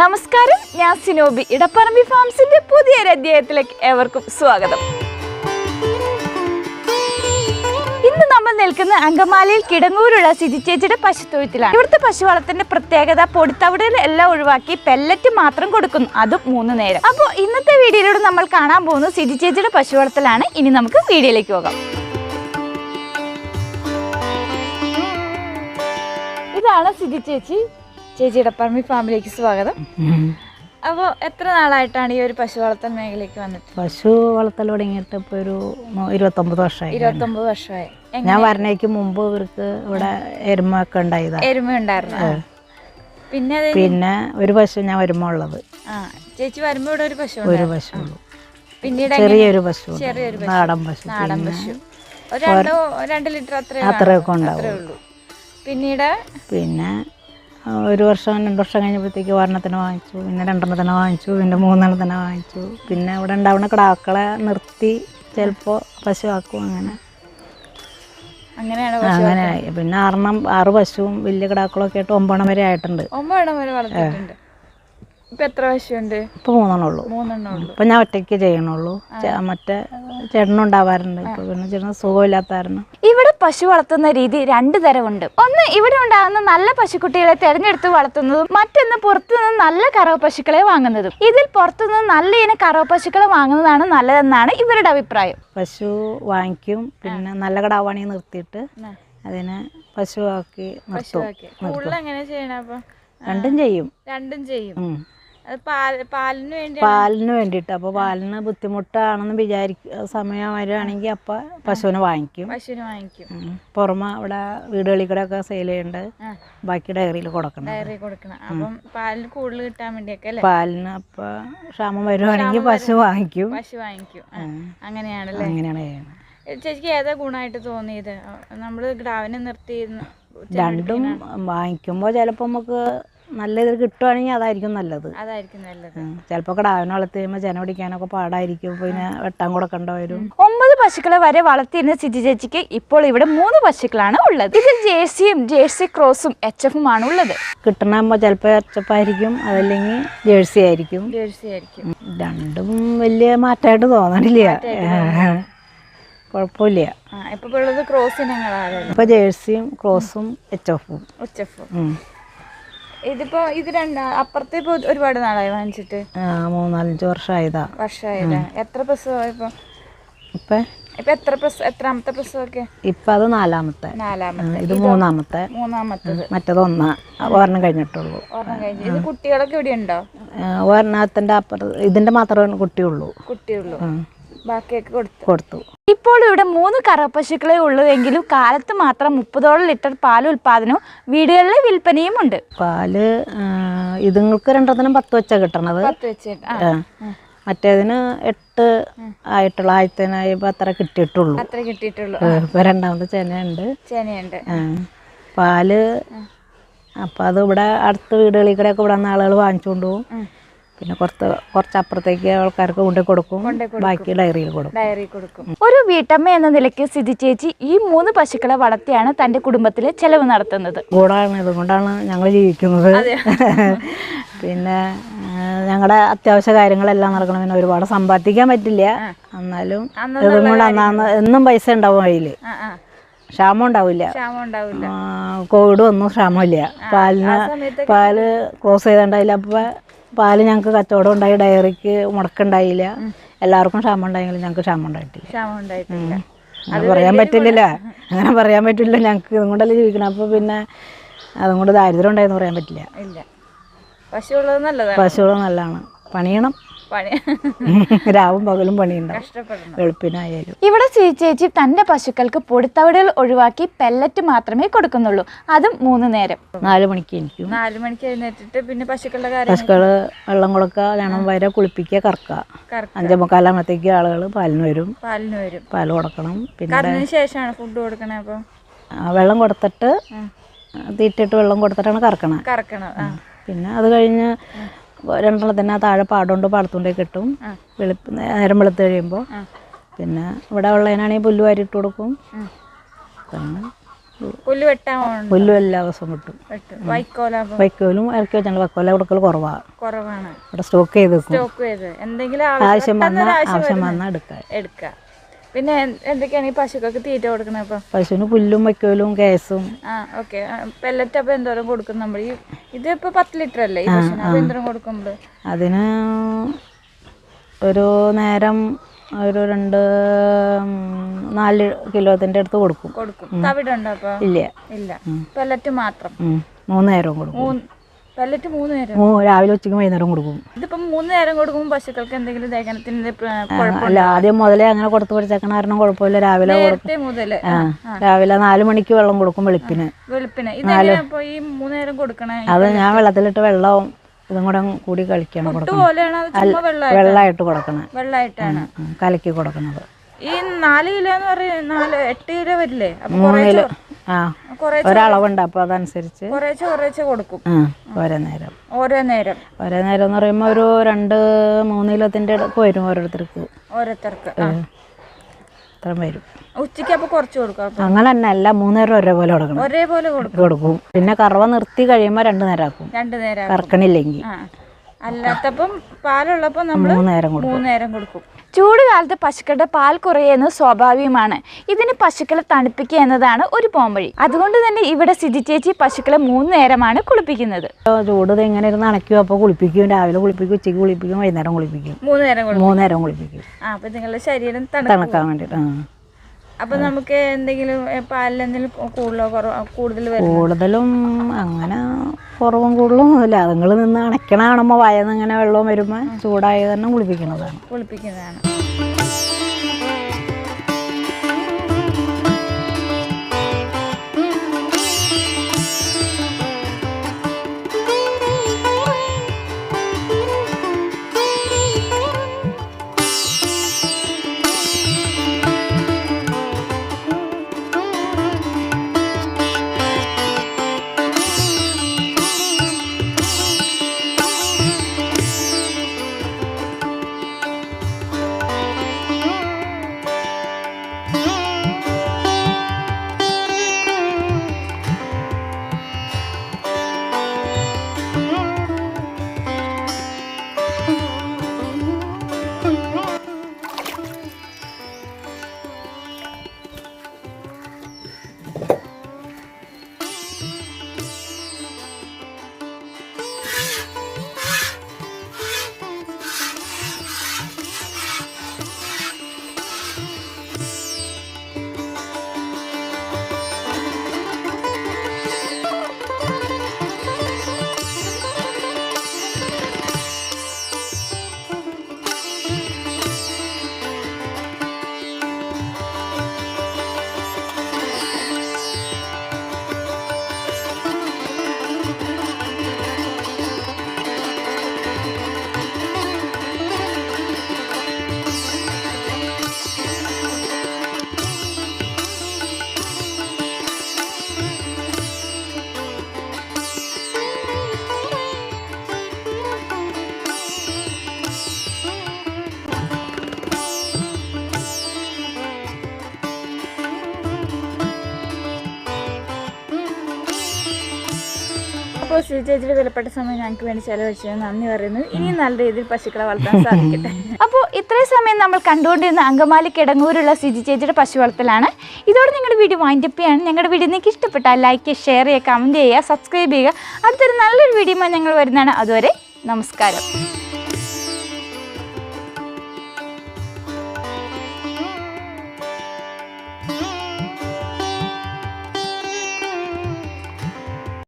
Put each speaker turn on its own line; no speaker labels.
നമസ്കാരം, ഞാൻ സിനോബി. ഇടപ്പറമ്പി ഫാംസിന്റെ പുതിയൊരു അധ്യായത്തിലേക്ക് ഏവർക്കും സ്വാഗതം. ഇന്ന് നമ്മൾ നിൽക്കുന്ന അങ്കമാലിയിൽ കിടങ്ങൂരുള്ള സിജി ചേച്ചിയുടെ പശുത്തൊഴുത്തിലാണ്. ഇവിടുത്തെ പശു വളത്തിന്റെ പ്രത്യേകത പൊടിത്തവിടുകൾ എല്ലാം ഒഴിവാക്കി പെല്ലറ്റ് മാത്രം കൊടുക്കുന്നു, അതും 3 നേരം. അപ്പോൾ ഇന്നത്തെ വീഡിയോയിലൂടെ നമ്മൾ കാണാൻ പോകുന്നത് സിജി ചേച്ചിയുടെ പശു വളത്തിലാണ്. ഇനി നമുക്ക് വീഡിയോയിലേക്ക് പോകാം. ഇതാണ് സിജി ചേച്ചി. ചേച്ചി ഇടപ്പറമ്പി ഫാമിലേക്ക് സ്വാഗതം. അപ്പോൾ എത്ര നാളായിട്ടാണ് ഈ ഒരു പശു വളർത്തൽ മേഖലയ്ക്ക് വന്നിട്ട്?
പശു വളർത്തൽ തുടങ്ങിയിട്ട് ഇപ്പോൾ ഒരു 29 വർഷമായി.
29 വർഷമായി.
ഞാൻ വരണേക്ക് മുമ്പ് ഇവർക്ക് ഇവിടെ എരുമൊക്കെ ഉണ്ടായതാണ്.
എരുമ ഉണ്ടായിരുന്നു.
പിന്നെ ഒരു പശു ഞാൻ വരുമ്പോ ഉള്ളത്.
ചേച്ചി വരുമ്പോ ഇവിടെ ഒരു പശു
ഉള്ളൂ.
പിന്നീട്
ചെറിയൊരു പശു,
നാടൻ പശു. 2 ലിറ്റർ
അത്രയൊക്കെ ഉണ്ടാവും.
പിന്നെ
ഒരു വർഷം 2 വർഷം കഴിഞ്ഞപ്പോഴത്തേക്ക് ഒരെണ്ണത്തിന് വാങ്ങിച്ചു, പിന്നെ 2 വാങ്ങിച്ചു, പിന്നെ 3 വാങ്ങിച്ചു. പിന്നെ ഇവിടെ ഉണ്ടാവുന്ന കിടാക്കളെ നിർത്തി ചിലപ്പോൾ പശു ആക്കും. അങ്ങനെയായി. പിന്നെ 6 പശുവും വലിയ കിടാക്കളൊക്കെ ആയിട്ട് 9 വരെ ആയിട്ടുണ്ട്.
9 വരെ വളർത്തിയിട്ടുണ്ട്. ഇപ്പൊ എത്ര പശുണ്ട്?
ഇപ്പൊ 3 ഉള്ളൂ. ഇപ്പൊ ഞാൻ ഒറ്റയ്ക്ക് ചെയ്യണുള്ളൂ. മറ്റേ ചേട്ടനുണ്ടാവാറുണ്ട്. ഇപ്പൊ പിന്നെ ചേട്ടന് സുഖമില്ലാത്തായിരുന്നു.
ഇവിടെ പശു വളർത്തുന്ന രീതി 2 തരമുണ്ട്. ഒന്ന് ഇവിടെ ഉണ്ടാകുന്ന നല്ല പശുക്കുട്ടികളെ തെരഞ്ഞെടുത്ത് വളർത്തുന്നതും, മറ്റൊന്ന് പുറത്തുനിന്ന് നല്ല കറവ പശുക്കളെ വാങ്ങുന്നതും. ഇതിൽ പുറത്തുനിന്ന് നല്ല ഇനം കറവ പശുക്കളെ വാങ്ങുന്നതാണ് നല്ലതെന്നാണ് ഇവരുടെ അഭിപ്രായം.
പശു വാങ്ങിക്കും, പിന്നെ നല്ല കിടാവാണെങ്കിൽ നിർത്തിയിട്ട് അതിനെ പശുവാക്കി നിർത്തും. രണ്ടും ചെയ്യും. പാലിന് വേണ്ടിയിട്ട്. അപ്പൊ പാലിന് ബുദ്ധിമുട്ടാണെന്ന് വിചാരിക്കുന്ന സമയം വരികയാണെങ്കിൽ അപ്പൊ പശുവിനെ വാങ്ങിക്കും. പുറമെ ഇവിടെ വീടുകളിൽ കൂടെ ഒക്കെ സെയിൽ ചെയ്യേണ്ടത് ബാക്കി ഡയറിയിൽ കൊടുക്കണം.
പാലിന് കൂടുതൽ കിട്ടാൻ വേണ്ടിയൊക്കെ
പാലിന് അപ്പൊ ക്ഷാമം വരുവാണെങ്കിൽ പശു വാങ്ങിക്കും.
അങ്ങനെയാണ്
ചെയ്യുന്നത്.
ചേച്ചിക്ക് ഏതാ ഗുണമായിട്ട് തോന്നിയത്? നമ്മള് ഗ്രാവിനെ നിർത്തി
രണ്ടും വാങ്ങിക്കുമ്പോ ചിലപ്പോ നമുക്ക് നല്ല ഇത് കിട്ടുവാണെങ്കിൽ അതായിരിക്കും നല്ലത്. ചിലപ്പോ കിടാവിനെ വളർത്തി കഴിയുമ്പോൾ ചെന പിടിക്കാനൊക്കെ പാടായിരിക്കും. പിന്നെ വെട്ടാൻ കൊടുക്കേണ്ട വരും.
9 പശുക്കളെ വരെ വളർത്തിയിരുന്ന സിജി ചേച്ചിക്ക് ഇപ്പോൾ ഇവിടെ 3 പശുക്കളാണ് ഉള്ളത്. ഇതിൽ ജേഴ്സി ക്രോസും HF ആണ് ഉള്ളത്.
കിട്ടണമ്പോ ചിലപ്പോ HF ആയിരിക്കും, അതല്ലെങ്കിൽ ജേഴ്സി ആയിരിക്കും. രണ്ടും വലിയ മാറ്റമായിട്ട് തോന്നണില്ല. കുഴപ്പമില്ല. ഇപ്പൊ ജേഴ്സിയും ക്രോസും HF-ഉം.
ഇതിപ്പോ ഇത് അപ്പുറത്തെ ഒരുപാട് നാളായി വാങ്ങിച്ചിട്ട്?
3-4 വർഷമായതാ.
എത്ര പ്രസവം ഇപ്പൊ? ഇപ്പൊ എത്രാമത്തെ പ്രസവമൊക്കെ?
ഇപ്പൊ അത് 4-മത്തെ. ഇത് 3-മത്തത്. മറ്റേത് 1 കഴിഞ്ഞിട്ടുള്ളൂ.
ഇത് കുട്ടികളൊക്കെ ഇവിടെ ഉണ്ടോ?
ഒരെണ്ണത്തിന്റെ അപ്പുറത്ത് ഇതിന്റെ മാത്രമേ കുട്ടിയുള്ളൂ.
ബാക്കിയൊക്കെ
കൊടുത്തു.
ഇപ്പോൾ ഇവിടെ 3 കറവ പശുക്കളെ ഉള്ളൂവെങ്കിലും കാലത്ത് മാത്രം 30 ലിറ്റർ പാൽ ഉൽപാദനവും വീടുകളിലെ വിൽപ്പനയും ഉണ്ട്.
പാല് ഇതുങ്ങൾക്ക് 2 10 വെച്ചാ കിട്ടണത്. മറ്റേതിന് 8 ആയിട്ടുള്ള ആദ്യത്തേനായപ്പോ അത്ര കിട്ടിയിട്ടുള്ളൂ. ഇപ്പൊ 2ാമത്തെ ചെനയുണ്ട്. പാല് അപ്പൊ അത് ഇവിടെ അടുത്ത വീടുകളിൽ കൂടെ ഒക്കെ ഇവിടെ നിന്ന് ആളുകൾ വാങ്ങിച്ചുകൊണ്ട് പോകും. പിന്നെ കുറച്ചപ്പുറത്തേക്ക് ആൾക്കാർക്ക് കൊണ്ടുപോയി കൊടുക്കും. ബാക്കി ഡയറിയിൽ കൊടുക്കും.
ഒരു വീട്ടമ്മ എന്ന നിലയ്ക്ക് സിജി ചേച്ചി ഈ 3 പശുക്കളെ വളർത്തിയാണ് തന്റെ കുടുംബത്തിലെ ചെലവ് നടത്തുന്നത്.
ഇതുകൊണ്ടാണ് ഞങ്ങൾ ജീവിക്കുന്നത്. പിന്നെ ഞങ്ങളുടെ അത്യാവശ്യ കാര്യങ്ങളെല്ലാം നടക്കണം. പിന്നെ ഒരുപാട് സമ്പാദിക്കാൻ പറ്റില്ല, എന്നാലും ഇതും കൂടെ എന്നും പൈസ ഉണ്ടാവും വഴിയിൽ. ക്ഷാമം ഉണ്ടാവില്ല. കോവിഡ് ഒന്നും ക്ഷാമമില്ല. പാല് ക്ലോസ് ചെയ്തിട്ടുണ്ടായില്ല. അപ്പൊ പാല് ഞങ്ങൾക്ക് കച്ചവടം ഉണ്ടായി, ഡയറിക്ക് മുടക്കുണ്ടായില്ല. എല്ലാവർക്കും ക്ഷാമം ഉണ്ടായെങ്കിലും ഞങ്ങൾക്ക് ക്ഷാമം ഉണ്ടായിട്ടില്ല. അങ്ങനെ പറയാൻ പറ്റില്ല. ഞങ്ങൾക്ക് ഇതും കൊണ്ടല്ലേ ജീവിക്കണം. അപ്പൊ പിന്നെ അതും കൊണ്ട് ദാരിദ്ര്യം ഉണ്ടായെന്ന് പറയാൻ പറ്റില്ല. പശുവുള്ളത് നല്ലതാണ്. പണിയണം. രാവും പകലും പണിയുണ്ടാവും, വെളുപ്പിനായാലും.
ഇവിടെ ചേച്ചി തന്റെ പശുക്കൾക്ക് പൊടിത്തവിടുകൾ ഒഴിവാക്കി പെല്ലറ്റ് മാത്രമേ കൊടുക്കുന്നുള്ളൂ, അതും 3 നേരം.
4 മണിക്ക് എനിക്കും.
4 മണിക്ക് എഴുന്നേറ്റിട്ട് പിന്നെ പശുക്കള്
വെള്ളം കൊടുക്കുക, ക്ഷണം വരെ കുളിപ്പിക്കുക, കറക്കുക. 5:45 ആളുകൾ പാലിന് വരും. പാല് കൊടുക്കണം. പിന്നെ
ശേഷമാണ് ഫുഡ് കൊടുക്കണേ. അപ്പൊ
വെള്ളം കൊടുത്തിട്ട് തീറ്റിട്ട് വെള്ളം കൊടുത്തിട്ടാണ് കറക്കണത്. പിന്നെ അത് കഴിഞ്ഞ് 2 താഴെ പാടുകൊണ്ട് പാടത്തുകൊണ്ടേ കിട്ടും. നേരം വെളുത്ത് കഴിയുമ്പോൾ പിന്നെ ഇവിടെ ഉള്ളതിനാണെങ്കിൽ പുല്ല് വാരിയിട്ട് കൊടുക്കും.
പുല്ല് വെട്ടാൻ
പുല്ലും എല്ലാ ദിവസവും വെട്ടും. വൈക്കോലും ഇറക്കി വെച്ചാൽ വൈക്കോല കൊടുക്കൽ കുറവാണ്. ഇവിടെ സ്റ്റോക്ക് ചെയ്ത് വെക്കും.
എന്തെങ്കിലും
ആവശ്യം വന്നാൽ
എടുക്കാം. പിന്നെ എന്തൊക്കെയാണ് ഈ പശുക്കൾക്ക് തീറ്റ കൊടുക്കണത്? ഇപ്പൊ
പശുവിന് പുല്ലും വൈക്കോലും കേസും.
ഓക്കെ. പെല്ലറ്റ് അപ്പൊ എന്തോരം കൊടുക്കും നമ്മൾ? ഇതിപ്പോ 10 ലിറ്റർ അല്ലേ ഈ പശുവിന്? അപ്പൊ എന്തോരം കൊടുക്കുമ്പോൾ?
അതിന് ഒരു നേരം ഒരു 2-4 കിലോത്തിന്റെ അടുത്ത് കൊടുക്കും.
തവിടുണ്ടോ അപ്പൊ? ഇല്ല. പെല്ലറ്റ് മാത്രം
3 നേരവും കൊടുക്കും.
പെല്ലറ്റ് 3 നേരം?
രാവിലെ ഉച്ചയ്ക്ക് വൈകുന്നേരം കൊടുക്കും.
ഇതിപ്പോ 3 നേരം കൊടുക്കുമ്പോൾ പശുക്കൾക്ക് എന്തെങ്കിലും ദഹനത്തിന്
അല്ല, ആദ്യം മുതലേ അങ്ങനെ കൊടുത്തു പഠിച്ചേക്കണ കാരണം കുഴപ്പമില്ല. രാവിലെ രാവിലെ 4 മണിക്ക് വെള്ളം കൊടുക്കും വെളുപ്പിന്.
ഈ 3 നേരം കൊടുക്കണേ?
അത് ഞാൻ വെള്ളത്തിലിട്ട് വെള്ളവും ഇതും കൂടെ കൂടി കളിക്കണം. വെള്ളമായിട്ട് കൊടുക്കണം.
വെള്ളമായിട്ടാണ്
കലക്കി കൊടുക്കുന്നത്.
ഈ 4 കിലോ എന്ന് പറയുന്നത് 8 കിലോ വരില്ലേ?
3 കിലോ. ഒരളവുണ്ട്. അപ്പൊ അതനുസരിച്ച്
കുറേശ്ശെ കൊടുക്കും
ഓരോ നേരം.
ഓരോ നേരം
എന്ന് പറയുമ്പോ ഒരു 2-3 കിലോത്തിന്റെ അടുത്ത് വരും ഓരോരുത്തർക്ക്. അത്രയും വരും.
ഉച്ചക്ക് അപ്പൊ കുറച്ച് കൊടുക്കും?
അങ്ങനെ തന്നെ അല്ല, 3 നേരം ഒരേപോലെ കൊടുക്കും. പിന്നെ കറവ നിർത്തി കഴിയുമ്പോ 2 നേരം ആക്കും.
2 നേരം
കറക്കണില്ലെങ്കിൽ.
അല്ലാത്തപ്പം പാലുള്ളപ്പോ നമ്മൾ 3 നേരം കൊടുക്കും.
ചൂട് കാലത്ത് പശുക്കളുടെ പാൽ കുറയുന്നത് സ്വാഭാവികമാണ്. ഇതിന് പശുക്കളെ തണുപ്പിക്കുക എന്നതാണ് ഒരു പോംവഴി. അതുകൊണ്ട് തന്നെ ഇവിടെ സിജി ചേച്ചി പശുക്കളെ 3 നേരമാണ് കുളിപ്പിക്കുന്നത്.
ചൂട് എങ്ങനെ ഇരുന്ന് അണയ്ക്കും. അപ്പോൾ കുളിപ്പിക്കും. രാവിലെ കുളിപ്പിക്കും, ഉച്ചയ്ക്ക് കുളിപ്പിക്കും, വൈകുന്നേരം കുളിപ്പിക്കും.
3
നേരം കുളിപ്പിക്കും.
അപ്പൊ നിങ്ങളുടെ ശരീരം
തണുക്കാൻ വേണ്ടിട്ട്.
അപ്പൊ നമുക്ക് എന്തെങ്കിലും പാലിൽ എന്തെങ്കിലും കൂടുതലും
അങ്ങനെ കുറവും കൂടുതലും ഒന്നുമില്ല. അതുങ്ങൾ നിന്ന് അണയ്ക്കണ കാണുമ്പോൾ വയന്ന് ഇങ്ങനെ വെള്ളവും വരുമ്പോൾ ചൂടായി തന്നെ കുളിപ്പിക്കുന്നതാണ്.
അപ്പോൾ ചേച്ചിയുടെ വിലപ്പെട്ട സമയം ഞങ്ങൾക്ക് വേണ്ടി ചെലവഴിച്ചത് നന്ദി പറയുന്നു. ഇനി നല്ല രീതിയിൽ പശുക്കളെ വളർത്താൻ സാധിക്കട്ടെ.
അപ്പോൾ ഇത്രയും സമയം നമ്മൾ കണ്ടുകൊണ്ടിരുന്ന അങ്കമാലി കിടങ്ങൂരുള്ള സിജി ചേച്ചിയുടെ പശു വളർത്തലാണ്. ഇതോടെ നിങ്ങളുടെ വീഡിയോ വൈൻഡപ്പ് ചെയ്യാണ്. ഞങ്ങളുടെ വീഡിയോ നിങ്ങൾക്ക് ഇഷ്ടപ്പെട്ടാൽ ലൈക്ക്, ഷെയർ ചെയ്യുക, കമൻറ്റ് ചെയ്യുക, സബ്സ്ക്രൈബ് ചെയ്യുക. അടുത്തൊരു നല്ലൊരു വീഡിയോ ഞങ്ങൾ വരുന്നതാണ്. അതുവരെ നമസ്കാരം.